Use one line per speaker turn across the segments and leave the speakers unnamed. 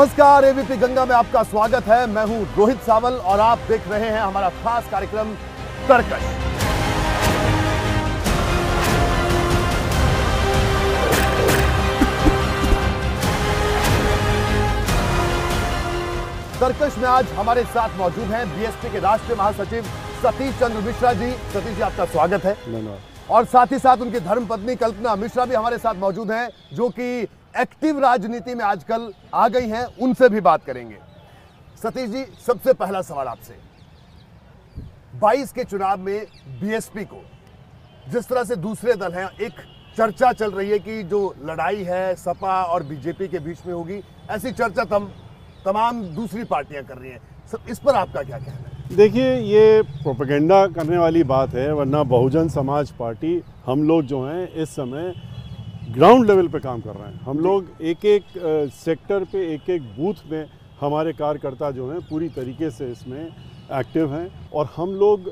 नमस्कार, एबीपी गंगा में आपका स्वागत है। मैं हूं रोहित सावल और आप देख रहे हैं हमारा खास कार्यक्रम तरकश। तरकश में आज हमारे साथ मौजूद हैं बीएसपी के राष्ट्रीय महासचिव सतीश चंद्र मिश्रा जी। सतीश जी, आपका स्वागत है। और साथ ही साथ उनकी धर्मपत्नी कल्पना मिश्रा भी हमारे साथ मौजूद हैं, जो कि एक्टिव राजनीति में आजकल आ गई हैं। उनसे भी बात करेंगे। सतीश जी, सबसे पहला सवाल आपसे, 22 के चुनाव में बीएसपी को जिस तरह से दूसरे दल हैं, एक चर्चा चल रही है कि जो लड़ाई है सपा और बीजेपी के बीच में होगी, ऐसी चर्चा तमाम दूसरी पार्टियां कर रही हैं। इस पर आपका क्या कहना है?
देखिए, ये प्रोपेगेंडा करने वाली बात है, वरना बहुजन समाज पार्टी, हम लोग जो हैं इस समय ग्राउंड लेवल पे काम कर रहे हैं। हम लोग एक एक सेक्टर पे, एक एक बूथ में हमारे कार्यकर्ता जो हैं पूरी तरीके से इसमें एक्टिव हैं। और हम लोग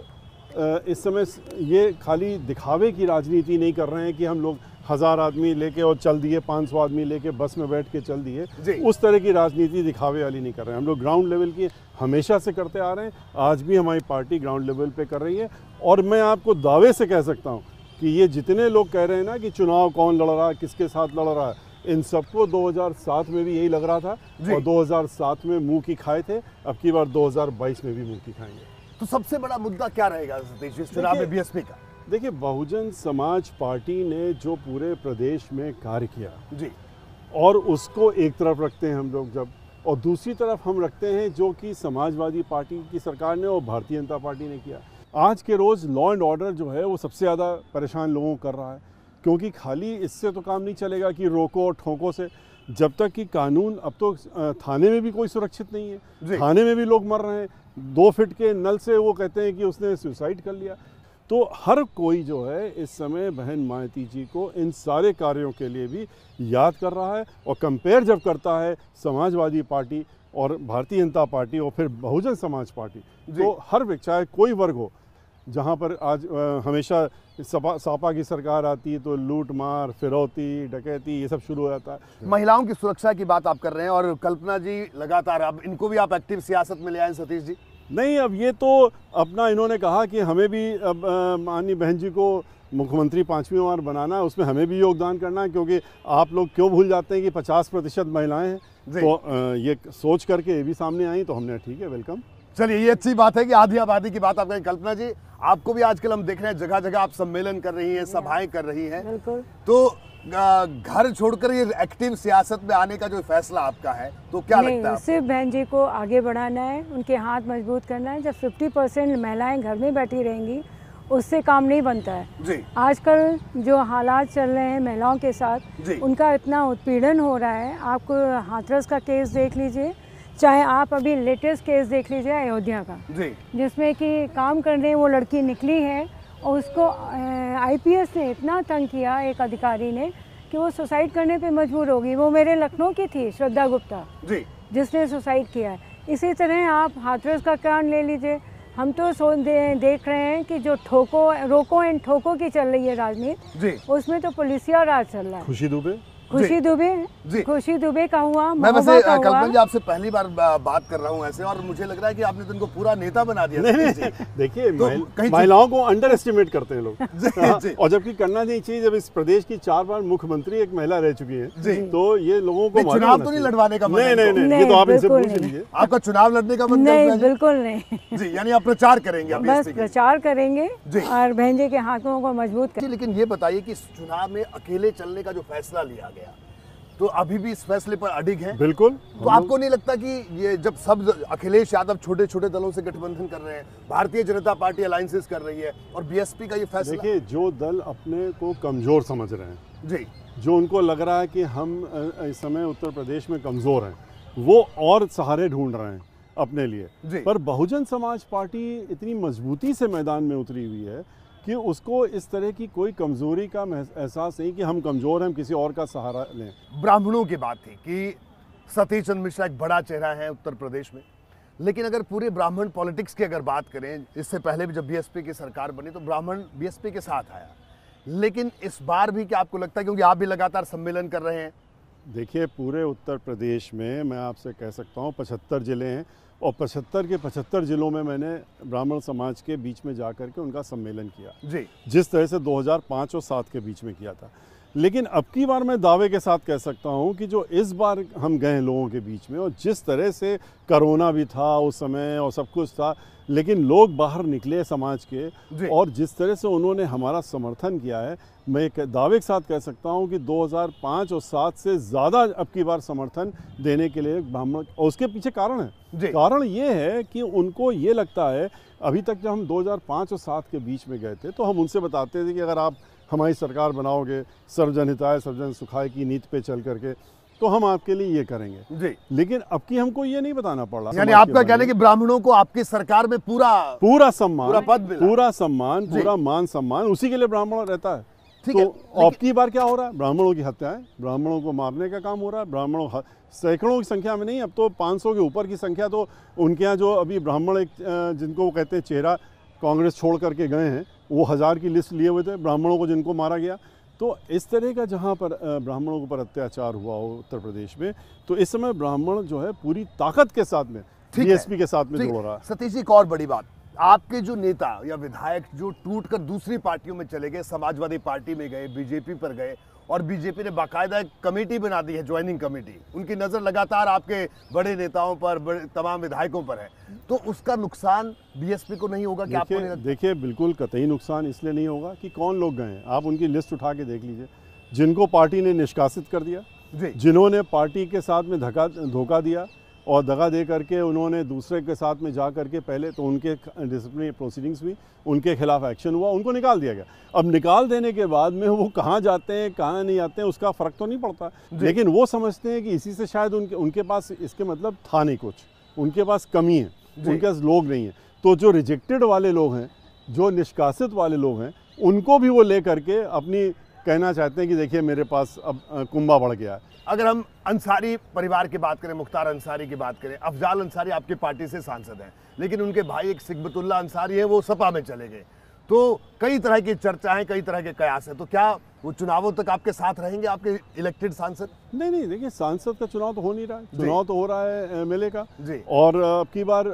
इस समय ये खाली दिखावे की राजनीति नहीं कर रहे हैं कि हम लोग 1000 आदमी लेके और चल दिए, 500 आदमी लेके बस में बैठ के चल दिए। उस तरह की राजनीति दिखावे वाली नहीं कर रहे हैं। हम लोग ग्राउंड लेवल की हमेशा से करते आ रहे हैं। आज भी हमारी पार्टी ग्राउंड लेवल पे कर रही है। और मैं आपको दावे से कह सकता हूँ कि ये जितने लोग कह रहे हैं ना कि चुनाव कौन लड़ रहा है, किसके साथ लड़ रहा है, इन सबको 2007 में भी यही लग रहा था और 2007 में मुंह की खाए थे। अब की बार 2022 में भी मुंह की खाएंगे।
तो सबसे बड़ा मुद्दा क्या रहेगा सतीश इस चुनाव में बीएसपी का?
देखिए, बहुजन समाज पार्टी ने जो पूरे प्रदेश में कार्य किया
जी,
और उसको एक तरफ रखते हैं हम लोग जब, और दूसरी तरफ हम रखते हैं जो कि समाजवादी पार्टी की सरकार ने और भारतीय जनता पार्टी ने किया। आज के रोज़ लॉ एंड ऑर्डर जो है वो सबसे ज़्यादा परेशान लोगों को कर रहा है, क्योंकि खाली इससे तो काम नहीं चलेगा कि रोको और ठोको से। जब तक कि कानून, अब तो थाने में भी कोई सुरक्षित नहीं है, थाने में भी लोग मर रहे हैं। 2 फीट के नल से वो कहते हैं कि उसने सुसाइड कर लिया। तो हर कोई जो है इस समय बहन मायावती जी को इन सारे कार्यों के लिए भी याद कर रहा है। और कंपेयर जब करता है समाजवादी पार्टी और भारतीय जनता पार्टी और फिर बहुजन समाज पार्टी, तो हर व्यक्ति, चाहे कोई वर्ग हो, जहाँ पर आज हमेशा सपा की सरकार आती है तो लूट मार, फिरौती, डकैती, ये सब शुरू हो जाता है।
महिलाओं की सुरक्षा की बात आप कर रहे हैं और कल्पना जी लगातार, अब इनको भी आप एक्टिव सियासत में ले आए सतीश जी?
नहीं, अब ये तो अपना इन्होंने कहा कि हमें भी अब माननीय बहन जी को मुख्यमंत्री 5वीं बार बनाना है, उसमें हमें भी योगदान करना है। क्योंकि आप लोग क्यों भूल जाते हैं कि 50% महिलाएं हैं। तो ये सोच करके ये भी सामने आई, तो हमने ठीक है, वेलकम।
चलिए, ये अच्छी बात है कि आधी आबादी की बात आप करें। कल्पना जी, आपको भी आजकल हम देख रहे हैं जगह जगह आप सम्मेलन कर रही हैं, सभाएं कर रही हैं। तो घर छोड़कर ये एक्टिव सियासत में आने का जो फैसला आपका है, तो क्या लगता है?
सिर्फ बहन जी को आगे बढ़ाना है, उनके हाथ मजबूत करना है। जब 50% महिलाएं घर में बैठी रहेंगी, उससे काम नहीं बनता है जी। आजकल जो हालात चल रहे हैं महिलाओं के साथ, उनका इतना उत्पीड़न हो रहा है। आप हाथरस का केस देख लीजिए, चाहे आप अभी लेटेस्ट केस देख लीजिए अयोध्या का, जिसमें कि काम करने वो लड़की निकली है और उसको आईपीएस ने इतना तंग किया, एक अधिकारी ने, कि वो सुसाइड करने पे मजबूर होगी। वो मेरे लखनऊ की थी, श्रद्धा गुप्ता, जिसने सुसाइड किया है। इसी तरह आप हाथरस का कांड ले लीजिए। हम तो देख रहे हैं कि जो रोको एंड ठोको की चल रही है राजनीति, उसमें तो पुलिसिया राज चल रहा है। खुशी दुबे का हुआ,
मैं वैसे कल्पना जी आपसे पहली बार बात कर रहा हूँ ऐसे, और मुझे लग रहा है कि आपने तो इनको पूरा नेता बना दिया।
नहीं, देखिए, महिलाओं को अंडर एस्टिमेट करते हैं लोग। और जबकि करना नहीं चाहिए। जब इस प्रदेश की 4 बार मुख्यमंत्री एक महिला रह चुकी है, तो ये लोगों को
चुनाव तो नहीं लड़वाने का?
नहीं, ये तो आप इनसे पूछ लीजिए।
आपका चुनाव लड़ने का मन?
नहीं, बिल्कुल नहीं
जी। यानी आप प्रचार करेंगे?
बस प्रचार करेंगे और बहन जी के हाथों को मजबूत करेंगे।
लेकिन ये बताइए कि चुनाव में अकेले चलने का जो फैसला लिया गया, तो अभी भी इस फैसले पर अडिग है?
बिल्कुल।
तो आपको नहीं लगता कि ये जब सब अखिलेश यादव छोटे छोटे दलों से गठबंधन कर रहे हैं, भारतीय जनता पार्टी अलायंसेस कर रही है, और बीएसपी का ये फैसला?
देखिए, जो दल अपने को कमजोर समझ रहे हैं जी, जो उनको लग रहा है कि हम इस समय उत्तर प्रदेश में कमजोर हैं, वो और सहारे ढूंढ रहे हैं अपने लिए। पर बहुजन समाज पार्टी इतनी मजबूती से मैदान में उतरी हुई है कि उसको इस तरह की कोई कमजोरी का एहसास नहीं कि हम कमजोर हैं, हम किसी और का सहारा लें।
ब्राह्मणों की बात थी कि सतीश चंद्र मिश्रा एक बड़ा चेहरा है उत्तर प्रदेश में, लेकिन अगर पूरे ब्राह्मण पॉलिटिक्स की अगर बात करें, इससे पहले भी जब बीएसपी की सरकार बनी तो ब्राह्मण बीएसपी के साथ आया, लेकिन इस बार भी क्या आपको लगता है, क्योंकि आप भी लगातार सम्मेलन कर रहे हैं,
देखिए, पूरे उत्तर प्रदेश में मैं आपसे कह सकता हूँ 75 ज़िले हैं और 75 के 75 ज़िलों में मैंने ब्राह्मण समाज के बीच में जा कर के उनका सम्मेलन किया
जी,
जिस तरह से 2005 और 7 के बीच में किया था। लेकिन अब की बार मैं दावे के साथ कह सकता हूं कि जो इस बार हम गए हैं लोगों के बीच में, और जिस तरह से कोरोना भी था उस समय और सब कुछ था, लेकिन लोग बाहर निकले समाज के और जिस तरह से उन्होंने हमारा समर्थन किया है, मैं एक दावे के साथ कह सकता हूं कि 2005 और 7 से ज़्यादा अब की बार समर्थन देने के लिए ब्राह्मण, और उसके पीछे कारण है। कारण ये है कि उनको ये लगता है, अभी तक जब हम 2005 और 7 के बीच में गए थे तो हम उनसे बताते थे कि अगर आप हमारी सरकार बनाओगे सर्वजन हिताय सर्वजन सुखाय की नीति पे चल करके, तो हम आपके लिए ये करेंगे जी। लेकिन अब की हमको ये नहीं बताना पड़ रहा।
यानी आपका कहना है कि ब्राह्मणों को आपकी सरकार में पूरा
सम्मान,
पूरा पद मिला,
पूरा सम्मान, पूरा मान सम्मान, उसी के लिए ब्राह्मण रहता है। तो अब की बार क्या हो रहा है? ब्राह्मणों की हत्याएं, ब्राह्मणों को मारने का काम हो रहा है। ब्राह्मणों सैकड़ों की संख्या में नहीं, अब तो 500 के ऊपर की संख्या। तो उनके यहाँ जो अभी ब्राह्मण एक जिनको वो कहते हैं चेहरा कांग्रेस छोड़ करके गए हैं, वो 1000 की लिस्ट लिए हुए थे ब्राह्मणों को जिनको मारा गया। तो इस तरह का जहाँ पर ब्राह्मणों के ऊपर अत्याचार हुआ हो उत्तर प्रदेश में, तो इस समय ब्राह्मण जो है पूरी ताकत के साथ में बीएसपी के साथ में जुड़ रहा है।
सतीश जी, एक और बड़ी बात, आपके जो नेता या विधायक जो टूटकर दूसरी पार्टियों में चले गए, समाजवादी पार्टी में गए, बीजेपी पर गए, और बीजेपी ने बाकायदा एक कमेटी बना दी है, ज्वाइनिंग कमेटी। उनकी नज़र लगातार आपके बड़े नेताओं पर, तमाम विधायकों पर है, तो उसका नुकसान बीएसपी को नहीं होगा? क्या आपको नहीं लगता?
देखिए, बिल्कुल कतई नुकसान इसलिए नहीं होगा कि कौन लोग गए हैं। आप उनकी लिस्ट उठा के देख लीजिए, जिनको पार्टी ने निष्कासित कर दिया, जिन्होंने पार्टी के साथ में धोखा दिया और दगा दे करके उन्होंने दूसरे के साथ में जा करके पहले तो उनके डिसिप्लिनरी प्रोसीडिंग्स हुई, उनके खिलाफ एक्शन हुआ, उनको निकाल दिया गया। अब निकाल देने के बाद में वो कहाँ जाते हैं कहाँ नहीं आते हैं उसका फ़र्क तो नहीं पड़ता, लेकिन वो समझते हैं कि इसी से शायद उनके पास इसके मतलब था नहीं कुछ, उनके पास कमी है, उनके पास लोग नहीं है। तो जो रिजेक्टेड वाले लोग हैं, जो निष्कासित वाले लोग हैं, उनको भी वो ले करके अपनी कहना चाहते हैं कि देखिए मेरे पास अब कुंभा बढ़ गया है।
अगर हम अंसारी परिवार की बात करें, मुख्तार अंसारी की बात करें, अफजाल अंसारी आपकी पार्टी से सांसद हैं, लेकिन उनके भाई एक सिकबतुल्ला अंसारी है, वो सपा में चले गए। तो कई तरह की चर्चाएं, कई तरह के कयास हैं, तो क्या वो चुनावों तक आपके साथ रहेंगे, आपके इलेक्टेड सांसद?
नहीं, देखिए सांसद का चुनाव तो हो नहीं रहा है, चुनाव तो हो रहा है एमएलए का जी। और अब की बार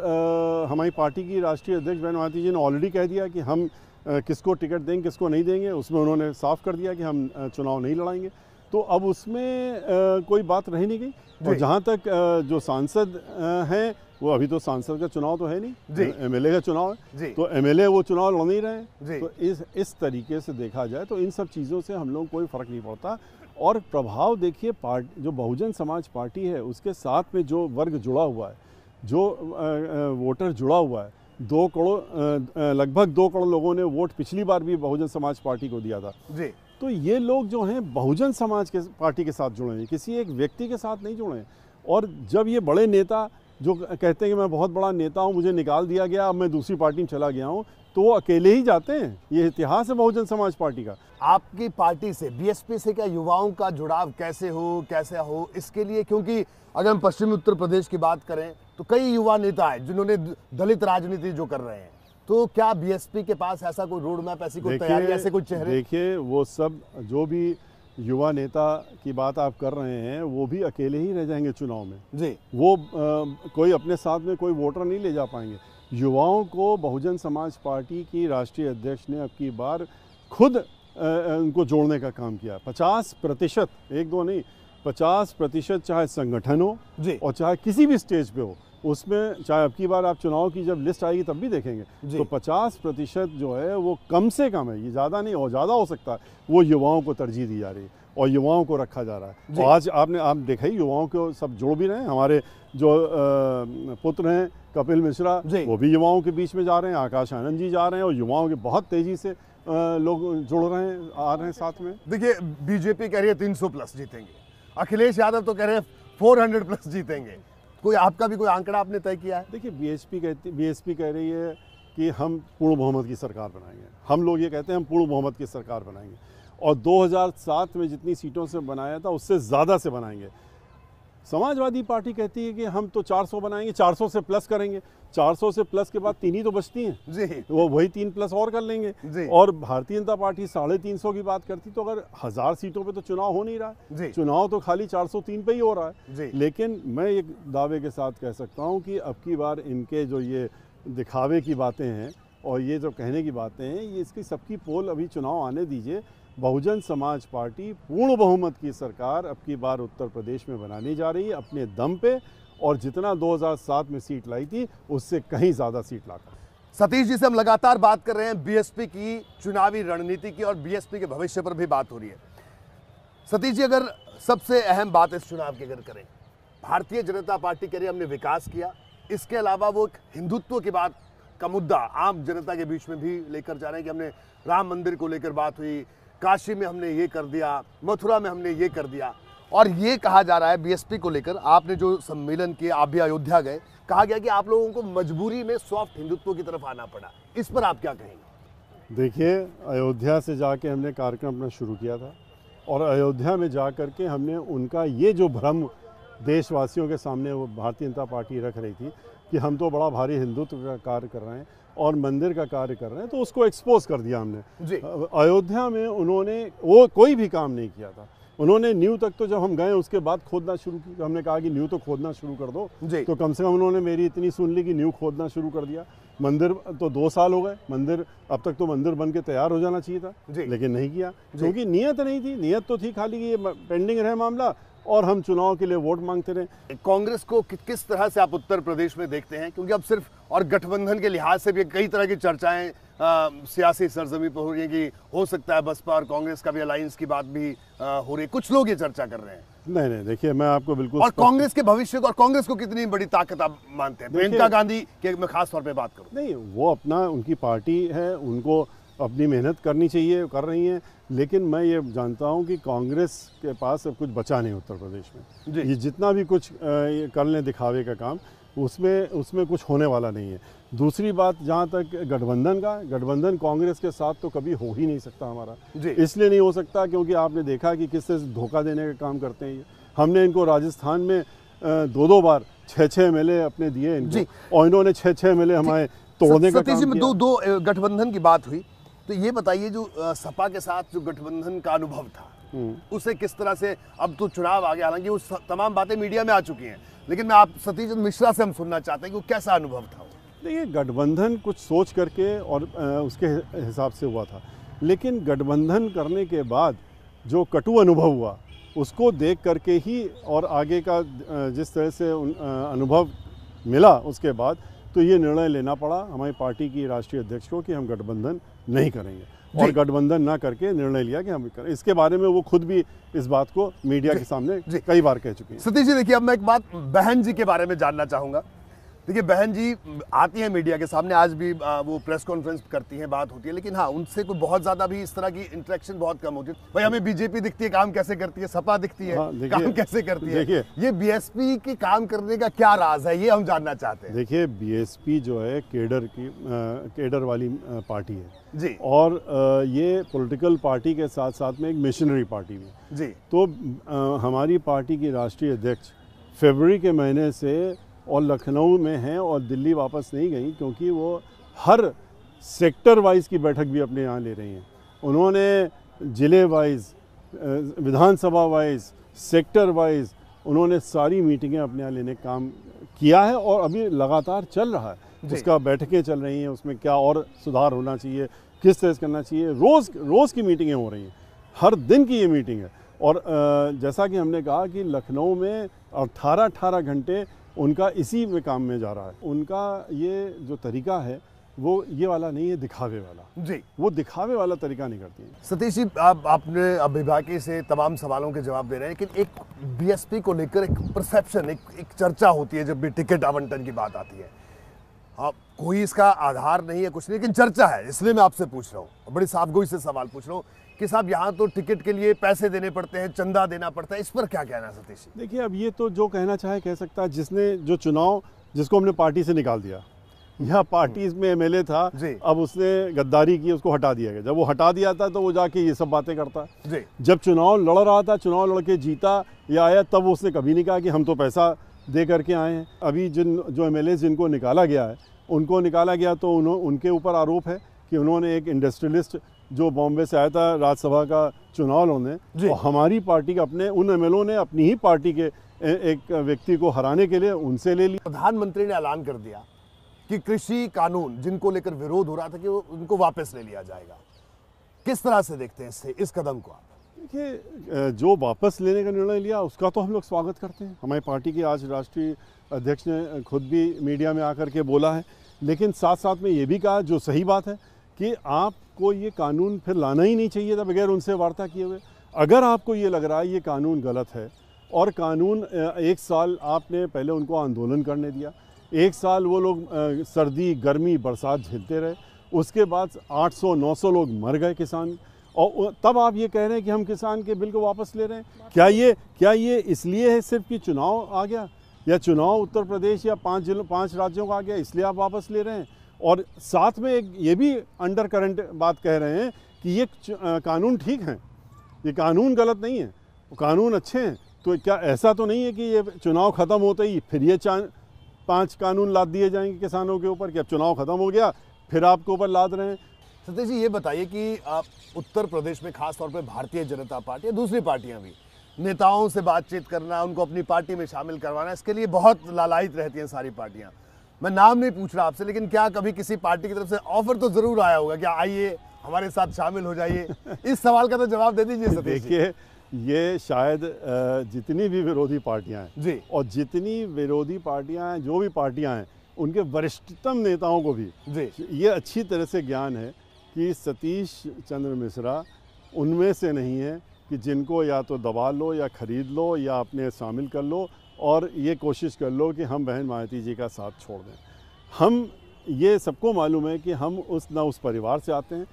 हमारी पार्टी की राष्ट्रीय अध्यक्ष बहन मायावती जी ने ऑलरेडी कह दिया कि हम किसको टिकट देंगे किसको नहीं देंगे, उसमें उन्होंने साफ कर दिया कि हम चुनाव नहीं लड़ाएंगे। तो अब उसमें कोई बात रही नहीं गई। और जहाँ तक जो सांसद हैं, वो अभी तो सांसद का चुनाव तो है नहीं, एमएलए का चुनाव है, तो एमएलए वो चुनाव लड़ नहीं रहे हैं। तो इस तरीके से देखा जाए तो इन सब चीज़ों से हम लोग कोई फ़र्क नहीं पड़ता। और प्रभाव देखिए, जो बहुजन समाज पार्टी है उसके साथ में जो वर्ग जुड़ा हुआ है, जो वोटर जुड़ा हुआ है, 2 करोड़ लगभग 2 करोड़ लोगों ने वोट पिछली बार भी बहुजन समाज पार्टी को दिया था जी। तो ये लोग जो हैं बहुजन समाज के पार्टी के साथ जुड़े हैं, किसी एक व्यक्ति के साथ नहीं जुड़े हैं। और जब ये बड़े नेता जो कहते हैं कि मैं बहुत बड़ा नेता हूँ, मुझे निकाल दिया गया, अब मैं दूसरी पार्टी में चला गया हूँ, तो वो अकेले ही जाते हैं। ये इतिहास है बहुजन समाज पार्टी का।
आपकी पार्टी से, बीएसपी से क्या युवाओं का जुड़ाव कैसे हो इसके लिए, क्योंकि अगर हम पश्चिमी उत्तर प्रदेश की बात करें तो कई युवा नेता हैं जिन्होंने दलित राजनीति जो कर रहे हैं, तो क्या बीएसपी के पास ऐसा कोई रोड मैप, ऐसी कोई तैयारी, ऐसे कोई चेहरे?
देखिए, वो सब जो भी युवा नेता की बात आप कर रहे हैं, वो भी अकेले ही रह जाएंगे चुनाव में जी। वो कोई अपने साथ में कोई वोटर नहीं ले जा पाएंगे। युवाओं को बहुजन समाज पार्टी की राष्ट्रीय अध्यक्ष ने अब की बार खुद उनको जोड़ने का काम किया। 50%, 1-2 नहीं, 50% चाहे संगठन हो और चाहे किसी भी स्टेज पे हो, उसमें चाहे अब की बार आप चुनाव की जब लिस्ट आएगी तब भी देखेंगे, तो 50% जो है वो कम से कम है, ये ज़्यादा नहीं और ज़्यादा हो सकता है, वो युवाओं को तरजीह दी जा रही है और युवाओं को रखा जा रहा है। और आज आप देखा ही, युवाओं को सब जोड़ भी रहे हैं। हमारे जो पुत्र हैं कपिल मिश्रा, वो भी युवाओं के बीच में जा रहे हैं, आकाश आनंद जी जा रहे हैं, और युवाओं के बहुत तेज़ी से लोग जुड़ रहे हैं, आ रहे हैं साथ में।
देखिए, बीजेपी कह रही है 300+ जीतेंगे, अखिलेश यादव तो कह रहे हैं 400+ जीतेंगे। कोई आपका भी कोई आंकड़ा आपने तय किया है?
देखिए, बीएसपी कह रही है कि हम पूर्ण बहुमत की सरकार बनाएंगे। हम लोग ये कहते हैं हम पूर्ण बहुमत की सरकार बनाएंगे, और 2007 में जितनी सीटों से बनाया था उससे ज़्यादा से बनाएंगे। समाजवादी पार्टी कहती है कि हम तो 400 बनाएंगे, 400 से प्लस करेंगे, 400 से प्लस के बाद 3 ही तो बचती हैं
जी,
वो वही 3 प्लस और कर लेंगे
जी।
और भारतीय जनता पार्टी 350 की बात करती, तो अगर 1000 सीटों पे तो चुनाव हो नहीं रहा है, चुनाव तो खाली 403 पे ही हो रहा है। लेकिन मैं एक दावे के साथ कह सकता हूँ कि अब की बार इनके जो ये दिखावे की बातें हैं और ये जो कहने की बातें हैं, ये इसकी सबकी पोल अभी चुनाव आने दीजिए। बहुजन समाज पार्टी पूर्ण बहुमत की सरकार अब की बार उत्तर प्रदेश में बनाने जा रही है अपने दम पे, और जितना 2007 में सीट लाई थी उससे कहीं ज़्यादा सीट लाकर।
सतीश जी से हम लगातार बात कर रहे हैं बीएसपी की चुनावी रणनीति की और बीएसपी के भविष्य पर भी बात हो रही है। सतीश जी, अगर सबसे अहम बात इस चुनाव की अगर करें, भारतीय जनता पार्टी के लिए हमने विकास किया, इसके अलावा वो एक हिंदुत्व की बात का मुद्दा आम जनता के बीच में भी लेकर जा रहे हैं कि हमने राम मंदिर को लेकर बात हुई, काशी में हमने ये कर दिया, मथुरा में हमने ये कर दिया, और ये कहा जा रहा है बीएसपी को लेकर, आपने जो सम्मेलन किया, आप भी अयोध्या गए, कहा गया कि आप लोगों को मजबूरी में सॉफ्ट हिंदुत्व की तरफ आना पड़ा। इस पर आप क्या कहेंगे?
देखिए, अयोध्या से जाके हमने कार्यक्रम अपना शुरू किया था और अयोध्या में जा कर के हमने उनका ये जो भ्रम देशवासियों के सामने वो भारतीय जनता पार्टी रख रही थी कि हम तो बड़ा भारी हिंदुत्व का कार्य कर रहे हैं और मंदिर का कार्य कर रहे हैं, तो उसको एक्सपोज कर दिया हमने। अयोध्या में उन्होंने वो कोई भी काम नहीं किया था, उन्होंने नींव तक तो जब हम गए उसके बाद खोदना शुरू की, हमने कहा कि नींव तो खोदना शुरू कर दो, तो कम से कम उन्होंने मेरी इतनी सुन ली कि नींव खोदना शुरू कर दिया। मंदिर तो 2 साल हो गए, मंदिर अब तक तो मंदिर बन के तैयार हो जाना चाहिए था, लेकिन नहीं किया, क्योंकि नीयत नहीं थी। नीयत तो थी खाली कि ये पेंडिंग रहे मामला और हम चुनाव के लिए वोट मांगते रहे।
कांग्रेस को किस तरह से आप उत्तर प्रदेश में देखते हैं, क्योंकि अब सिर्फ और गठबंधन के लिहाज से भी कई तरह की चर्चाएं सियासी सरजमी पर हो रही है कि हो सकता है बसपा और कांग्रेस का भी अलायंस की बात भी हो रही है, कुछ लोग ये चर्चा कर रहे हैं।
नहीं, देखिए, मैं आपको बिल्कुल,
और कांग्रेस के भविष्य को और कांग्रेस को कितनी बड़ी ताकत आप मानते हैं? प्रियंका गांधी के मैं खास तौर पे बात करूं।
नहीं, वो अपना, उनकी पार्टी है, उनको अपनी मेहनत करनी चाहिए, कर रही हैं, लेकिन मैं ये जानता हूं कि कांग्रेस के पास अब कुछ बचा नहीं उत्तर प्रदेश में। ये जितना भी कुछ कर लें दिखावे का काम, उसमें कुछ होने वाला नहीं है। दूसरी बात, जहाँ तक गठबंधन कांग्रेस के साथ तो कभी हो ही नहीं सकता हमारा। इसलिए नहीं हो सकता क्योंकि आपने देखा कि किस तरह से धोखा देने का काम करते हैं ये। हमने इनको राजस्थान में 2 बार 6 एमएलए अपने दिए इनको, और इन्होंने 6 एमएलए हमारे तोड़ने का काम किया।
दो गठबंधन की बात हुई, तो ये बताइए, जो सपा के साथ जो गठबंधन का अनुभव था उसे किस तरह से, अब तो चुनाव आ गया, हालांकि वो तमाम बातें मीडिया में आ चुकी हैं, लेकिन मैं आप सतीश मिश्रा से हम सुनना चाहते हैं कि वो कैसा अनुभव था।
देखिए, गठबंधन कुछ सोच करके और उसके हिसाब से हुआ था, लेकिन गठबंधन करने के बाद जो कटु अनुभव हुआ उसको देख करके ही, और आगे का जिस तरह से अनुभव मिला उसके बाद, तो ये निर्णय लेना पड़ा हमारी पार्टी की राष्ट्रीय अध्यक्ष को कि हम गठबंधन नहीं करेंगे, और गठबंधन ना करके निर्णय लिया कि हम करें। इसके बारे में वो खुद भी इस बात को मीडिया के सामने कई बार कह चुकी हैं।
सतीश जी, देखिए, अब मैं एक बात बहन जी के बारे में जानना चाहूँगा। देखिए, बहन जी आती हैं मीडिया के सामने, आज भी वो प्रेस कॉन्फ्रेंस करती हैं, बात होती है, लेकिन हाँ, उनसे कोई बहुत ज़्यादा भी इस तरह की इंटरेक्शन बहुत कम होती है। भाई, हमें बीजेपी दिखती है काम कैसे करती है, सपा दिखती है काम कैसे करती है, ये बीएसपी की काम करने का क्या राज है, ये हम जानना चाहते हैं।
देखिए, बीएसपी जो है केडर वाली पार्टी है जी, और ये पॉलिटिकल पार्टी के साथ साथ में एक मिशनरी पार्टी भी जी। तो हमारी पार्टी की राष्ट्रीय अध्यक्ष फरवरी के महीने से और लखनऊ में हैं और दिल्ली वापस नहीं गई, क्योंकि वो हर सेक्टर वाइज की बैठक भी अपने यहाँ ले रही हैं। उन्होंने ज़िले वाइज, विधानसभा वाइज, सेक्टर वाइज उन्होंने सारी मीटिंगें अपने यहाँ लेने का काम किया है, और अभी लगातार चल रहा है। उसका बैठकें चल रही हैं, उसमें क्या और सुधार होना चाहिए, किस तरह से करना चाहिए, रोज़ की मीटिंगें हो रही हैं, हर दिन की ये मीटिंग है। और जैसा कि हमने कहा कि लखनऊ में 18 घंटे उनका इसी में काम में जा रहा है। उनका ये जो तरीका है वो ये वाला नहीं है, दिखावे वाला जी, वो दिखावे वाला तरीका नहीं करती है।
सतीश जी, आपने अभिभाषी से तमाम सवालों के जवाब दे रहे हैं, लेकिन एक बीएसपी को लेकर एक परसेप्शन, एक चर्चा होती है जब भी टिकट आवंटन की बात आती है। कोई इसका आधार नहीं है, कुछ नहीं, लेकिन चर्चा है, इसलिए मैं आपसे पूछ रहा हूँ, बड़ी साफगोई से सवाल पूछ रहा हूँ कि साहब, यहाँ तो टिकट के लिए पैसे देने पड़ते हैं, चंदा देना पड़ता है, इस पर क्या कहना है सतीश जी?
देखिए, अब ये तो जो कहना चाहे कह सकता है, जिसने जो चुनाव, जिसको हमने पार्टी से निकाल दिया, या पार्टी में एमएलए था, अब उसने गद्दारी की, उसको हटा दिया गया। जब वो हटा दिया था तो वो जाके ये सब बातें करता है। जब चुनाव लड़ रहा था, चुनाव लड़ के जीता या आया, तब उसने कभी नहीं कहा कि हम तो पैसा दे करके आए हैं। अभी जो एमएलए जिनको निकाला गया है, उनको निकाला गया तो उनके ऊपर आरोप है कि उन्होंने एक इंडस्ट्रियलिस्ट जो बॉम्बे से आया था राज्यसभा का चुनाव लड़ने, और हमारी पार्टी के अपने उन एमएलओ ने अपनी ही पार्टी के एक व्यक्ति को हराने के लिए उनसे ले लिया।
प्रधानमंत्री ने ऐलान कर दिया कि कृषि कानून जिनको लेकर विरोध हो रहा था कि उनको वापस ले लिया जाएगा। किस तरह से देखते हैं इस कदम को आप?
देखिए, जो वापस लेने का निर्णय लिया उसका तो हम लोग स्वागत करते हैं। हमारी पार्टी के आज राष्ट्रीय अध्यक्ष ने खुद भी मीडिया में आकर के बोला है, लेकिन साथ साथ में ये भी कहा, जो सही बात है, कि आपको ये कानून फिर लाना ही नहीं चाहिए था बगैर उनसे वार्ता किए हुए। अगर आपको ये लग रहा है ये कानून गलत है, और कानून 1 साल आपने पहले उनको आंदोलन करने दिया, 1 साल वो लोग सर्दी गर्मी बरसात झेलते रहे, उसके बाद 800-900 लोग मर गए किसान, और तब आप ये कह रहे हैं कि हम किसान के बिल को वापस ले रहे हैं। क्या ये इसलिए है सिर्फ कि चुनाव आ गया, या चुनाव उत्तर प्रदेश या 5 राज्यों का आ गया इसलिए आप वापस ले रहे हैं? और साथ में एक ये भी अंडर करंट बात कह रहे हैं कि ये कानून ठीक हैं, ये कानून गलत नहीं है, कानून अच्छे हैं। तो क्या ऐसा तो नहीं है कि ये चुनाव ख़त्म होते ही फिर ये 5 कानून लाद दिए जाएंगे किसानों के ऊपर, कि अब चुनाव ख़त्म हो गया फिर आपके ऊपर लाद रहे हैं?
सतीश जी, ये बताइए कि उत्तर प्रदेश में खास तौर पे भारतीय जनता पार्टी, दूसरी पार्टियां भी, नेताओं से बातचीत करना, उनको अपनी पार्टी में शामिल करवाना, इसके लिए बहुत लालायित रहती हैं सारी पार्टियां। मैं नाम नहीं पूछ रहा आपसे, लेकिन क्या कभी किसी पार्टी की तरफ से ऑफर तो जरूर आया होगा, क्या आइए हमारे साथ शामिल हो जाइए? इस सवाल का तो जवाब दे दीजिए सतीश जी।
देखिए, ये शायद जितनी भी विरोधी पार्टियां हैं
जी, और
जितनी विरोधी पार्टियां हैं, जो भी पार्टियां हैं, उनके वरिष्ठतम नेताओं को भी
जी
ये अच्छी तरह से ज्ञान है कि सतीश चंद्र मिश्रा उनमें से नहीं है कि जिनको या तो दबा लो या खरीद लो या अपने शामिल कर लो और ये कोशिश कर लो कि हम बहन मायावती जी का साथ छोड़ दें। हम ये सबको मालूम है कि हम ना उस परिवार से आते हैं,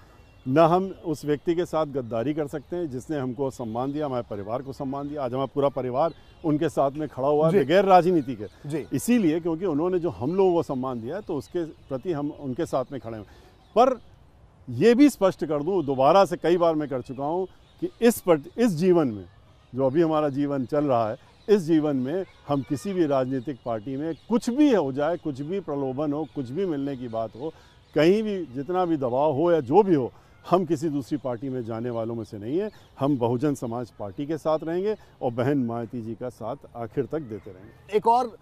ना हम उस व्यक्ति के साथ गद्दारी कर सकते हैं जिसने हमको सम्मान दिया, हमारे परिवार को सम्मान दिया। आज हमारा पूरा परिवार उनके साथ में खड़ा हुआ है बगैर राजनीति के, इसीलिए क्योंकि उन्होंने जो हम लोगों को सम्मान दिया है तो उसके प्रति हम उनके साथ में खड़े हैं। पर ये भी स्पष्ट कर दूं, दोबारा से कई बार मैं कर चुका हूं कि इस जीवन में, जो अभी हमारा जीवन चल रहा है, इस जीवन में हम किसी भी राजनीतिक पार्टी में कुछ भी हो जाए, कुछ भी प्रलोभन हो, कुछ भी मिलने की बात हो, कहीं भी जितना भी दबाव हो या जो भी हो, हम किसी दूसरी पार्टी में जाने वालों में से नहीं है। हम बहुजन समाज पार्टी के साथ रहेंगे और बहन मायावती जी का साथ आखिर तक देते रहेंगे।
एक और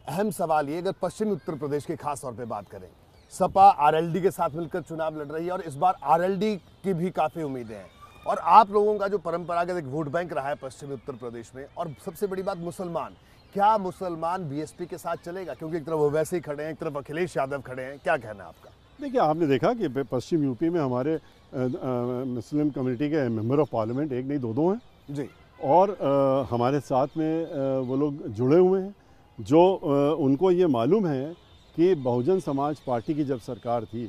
अहम सवाल ये, अगर पश्चिमी उत्तर प्रदेश के खास तौर पे बात करें, सपा आरएलडी के साथ मिलकर चुनाव लड़ रही है और इस बार आरएलडी की भी काफ़ी उम्मीदें हैं, और आप लोगों का जो परंपरागत एक वोट बैंक रहा है पश्चिमी उत्तर प्रदेश में, और सबसे बड़ी बात मुसलमान, क्या मुसलमान बीएसपी के साथ चलेगा? क्योंकि एक तरफ वो वैसे ही खड़े हैं, एक तरफ अखिलेश यादव खड़े हैं, क्या कहना है आपका?
देखिए, आपने देखा कि पश्चिम यूपी में हमारे मुस्लिम कम्युनिटी के मेंबर ऑफ पार्लियामेंट एक नहीं दो हैं
जी,
और हमारे साथ में वो लोग जुड़े हुए हैं, जो उनको ये मालूम है कि बहुजन समाज पार्टी की जब सरकार थी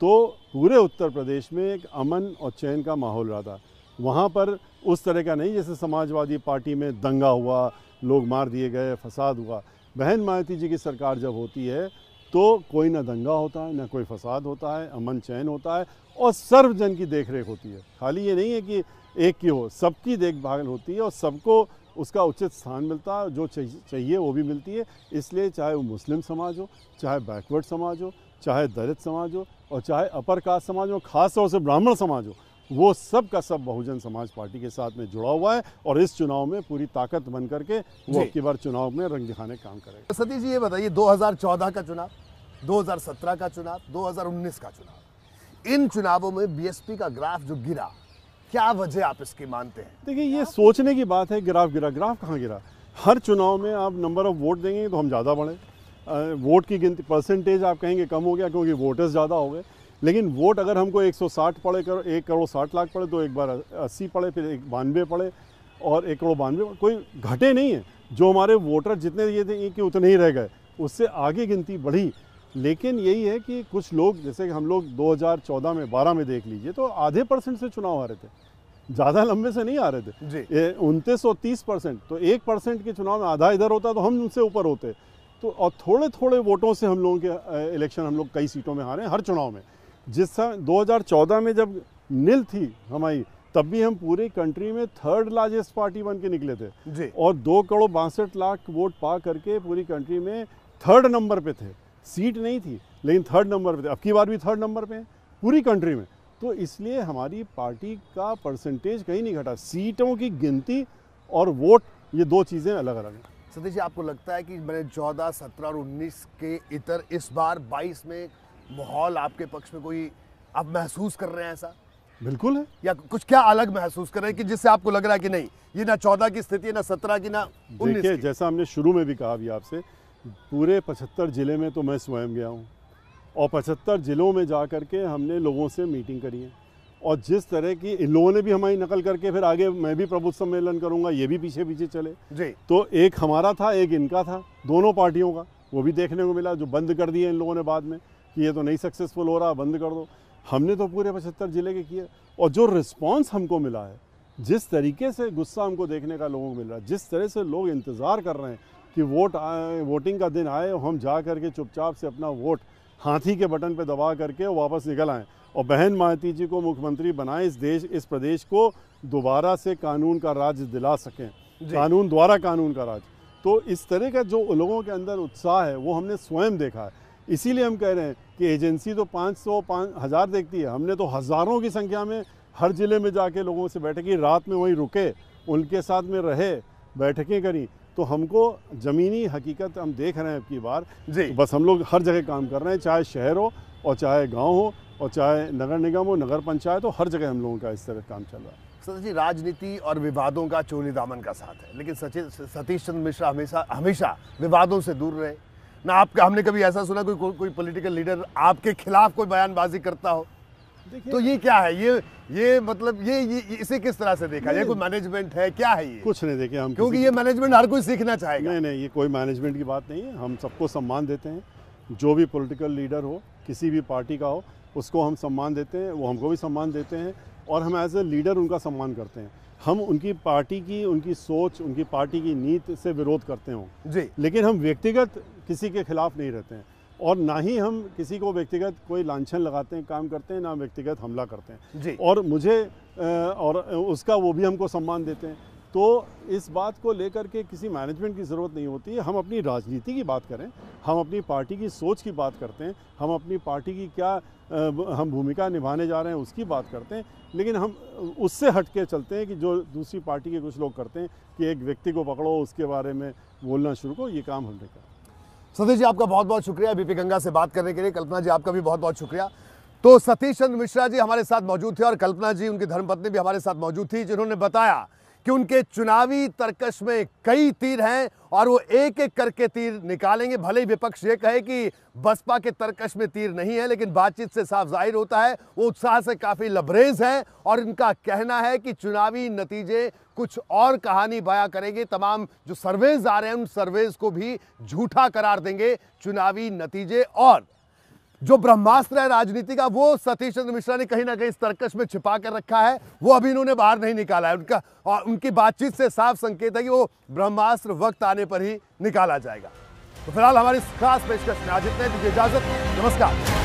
तो पूरे उत्तर प्रदेश में एक अमन और चैन का माहौल रहा था। वहाँ पर उस तरह का नहीं जैसे समाजवादी पार्टी में दंगा हुआ, लोग मार दिए गए, फसाद हुआ। बहन मायावती जी की सरकार जब होती है तो कोई ना दंगा होता है, ना कोई फसाद होता है, अमन चैन होता है और सर्वजन की देखरेख होती है। खाली ये नहीं है कि एक की हो, सबकी देखभाल होती है और सबको उसका उचित स्थान मिलता है, जो चाहिए वो भी मिलती है। इसलिए चाहे वो मुस्लिम समाज हो, चाहे बैकवर्ड समाज हो, चाहे दलित समाज हो और चाहे अपर कास्ट समाज हो, खास तौर से ब्राह्मण समाज हो, वो सब का सब बहुजन समाज पार्टी के साथ में जुड़ा हुआ है और इस चुनाव में पूरी ताकत बन करके वो अब की बार चुनाव में रंग दिखाने का काम करेगा।
सतीश जी, ये बताइए, 2014 का चुनाव, 2017 का चुनाव, 2019 का चुनाव, इन चुनावों में बीएसपी का ग्राफ जो गिरा, क्या वजह आप इसकी मानते हैं?
देखिए, ये सोचने की बात है। ग्राफ गिरा, ग्राफ कहाँ गिरा? हर चुनाव में आप नंबर ऑफ वोट देंगे तो हम ज़्यादा बढ़े, वोट की गिनती परसेंटेज आप कहेंगे कम हो गया क्योंकि वोटर्स ज़्यादा हो गए, लेकिन वोट अगर हमको 160 पड़े, 1 करोड़ 60 लाख पड़े तो एक बार 80 पड़े, फिर 92 पड़े और 1 करोड़ 92, कोई घटे नहीं है। जो हमारे वोटर जितने ये थे कि उतने ही रह गए, उससे आगे गिनती बढ़ी। लेकिन यही है कि कुछ लोग, जैसे कि हम लोग 2014 में 12 में देख लीजिए तो आधे % से चुनाव आ रहे थे, ज़्यादा लंबे से नहीं आ रहे थे, 29 और 30%। तो 1% के चुनाव में आधा इधर होता तो हम उनसे ऊपर होते। तो और थोड़े थोड़े वोटों से हम लोगों के इलेक्शन हम लोग कई सीटों में हारे हैं हर चुनाव में। जिस समय 2014 में जब नील थी हमारी, तब भी हम पूरी कंट्री में 3rd लार्जेस्ट पार्टी बन के निकले थे
जी।
और 2,62,00,000 वोट पा करके पूरी कंट्री में 3rd नंबर पे थे। सीट नहीं थी लेकिन 3rd नंबर पे थे। अब की बार भी 3rd नंबर पे हैं पूरी कंट्री में। तो इसलिए हमारी पार्टी का परसेंटेज कहीं नहीं घटा। सीटों की गिनती और वोट, ये दो चीज़ें अलग अलग हैं।
सतीश जी, आपको लगता है कि मैंने 14, 17 और 19 के इतर इस बार 22 में माहौल आपके पक्ष में कोई आप महसूस कर रहे हैं ऐसा?
बिल्कुल है।
या कुछ क्या अलग महसूस कर रहे हैं कि जिससे आपको लग रहा है कि नहीं, ये ना 14 की स्थिति है, ना 17 की, ना 19
देखिए,
की?
जैसा हमने शुरू में भी कहा भी आपसे, पूरे 75 ज़िले में तो मैं स्वयं गया हूँ और 75 ज़िलों में जा कर के हमने लोगों से मीटिंग करी है और जिस तरह की इन लोगों ने भी हमारी नकल करके फिर आगे मैं भी प्रबुद्ध सम्मेलन करूंगा, ये भी पीछे पीछे चले
जी।
तो एक हमारा था, एक इनका था, दोनों पार्टियों का। वो भी देखने को मिला, जो बंद कर दिए इन लोगों ने बाद में कि ये तो नहीं सक्सेसफुल हो रहा, बंद कर दो। हमने तो पूरे 75 ज़िले के किए और जो रिस्पॉन्स हमको मिला है, जिस तरीके से गुस्सा हमको देखने का लोगों को मिल रहा है, जिस तरह से लोग इंतज़ार कर रहे हैं कि वोट आए, वोटिंग का दिन आए और हम जा करके चुपचाप से अपना वोट हाथी के बटन पे दबा करके वापस निकल आएँ और बहन मायावती जी को मुख्यमंत्री बनाएं, इस प्रदेश को दोबारा से कानून का राज दिला सकें, कानून द्वारा कानून का राज। तो इस तरह का जो लोगों के अंदर उत्साह है वो हमने स्वयं देखा है। इसीलिए हम कह रहे हैं कि एजेंसी तो 500, 1000 देखती है, हमने तो हज़ारों की संख्या में हर ज़िले में जाके लोगों से बैठक की, रात में वहीं रुके, उनके साथ में रहे, बैठकें करी। तो हमको ज़मीनी हकीकत हम देख रहे हैं अब की बार जी। बस हम लोग हर जगह काम कर रहे हैं, चाहे शहर हो और चाहे गांव हो और चाहे नगर निगम हो, नगर पंचायत हो, हर जगह हम लोगों का इस तरह काम चल रहा है।
सतीश जी, राजनीति और विवादों का चोली दामन का साथ है, लेकिन सतीश चंद्र मिश्रा हमेशा विवादों से दूर रहे ना। आपका हमने कभी ऐसा सुना कोई पॉलिटिकल लीडर आपके खिलाफ कोई बयानबाजी करता हो? तो ये क्या है, ये मतलब ये इसे किस तरह से देखा? ये कोई मैनेजमेंट है, क्या है ये?
कुछ नहीं, देखिए हम,
क्योंकि ये मैनेजमेंट हर कोई सीखना चाहेगा।
नहीं, ये कोई मैनेजमेंट की बात नहीं है। हम सबको सम्मान देते हैं, जो भी पॉलिटिकल लीडर हो, किसी भी पार्टी का हो, उसको हम सम्मान देते हैं, वो हमको भी सम्मान देते हैं और हम एज ए लीडर उनका सम्मान करते हैं। हम उनकी पार्टी की, उनकी सोच, उनकी पार्टी की नीति से विरोध करते हों जी, लेकिन हम व्यक्तिगत किसी के खिलाफ नहीं रहते हैं और ना ही हम किसी को व्यक्तिगत कोई लांछन लगाते हैं, काम करते हैं, ना व्यक्तिगत हमला करते हैं जी। और मुझे और उसका वो भी हमको सम्मान देते हैं। तो इस बात को लेकर के किसी मैनेजमेंट की ज़रूरत नहीं होती है। हम अपनी राजनीति की बात करें, हम अपनी पार्टी की सोच की बात करते हैं, हम अपनी पार्टी की क्या हम भूमिका निभाने जा रहे हैं उसकी बात करते हैं, लेकिन हम उससे हट के चलते हैं कि जो दूसरी पार्टी के कुछ लोग करते हैं कि एक व्यक्ति को पकड़ो, उसके बारे में बोलना शुरू करो, ये काम हमने करा।
सतीश जी, आपका बहुत बहुत शुक्रिया बीपी गंगा से बात करने के लिए। कल्पना जी, आपका भी बहुत बहुत शुक्रिया। तो सतीश चंद्र मिश्रा जी हमारे साथ मौजूद थे और कल्पना जी, उनकी धर्मपत्नी, भी हमारे साथ मौजूद थी, जिन्होंने बताया कि उनके चुनावी तर्कश में कई तीर हैं और वो एक एक करके तीर निकालेंगे। भले ही विपक्ष ये कहे कि बसपा के तर्कश में तीर नहीं है, लेकिन बातचीत से साफ जाहिर होता है वो उत्साह से काफी लबरेज हैं और इनका कहना है कि चुनावी नतीजे कुछ और कहानी बयां करेंगे। तमाम जो सर्वेज आ रहे हैं उन सर्वेज को भी झूठा करार देंगे चुनावी नतीजे। और जो ब्रह्मास्त्र है राजनीति का, वो सतीश चंद्र मिश्रा ने कहीं ना कहीं इस तर्कश में छिपा कर रखा है, वो अभी इन्होंने बाहर नहीं निकाला है उनका, और उनकी बातचीत से साफ संकेत है कि वो ब्रह्मास्त्र वक्त आने पर ही निकाला जाएगा। तो फिलहाल हमारी खास पेशकश में आज इतना ही। दीजिए इजाजत, नमस्कार।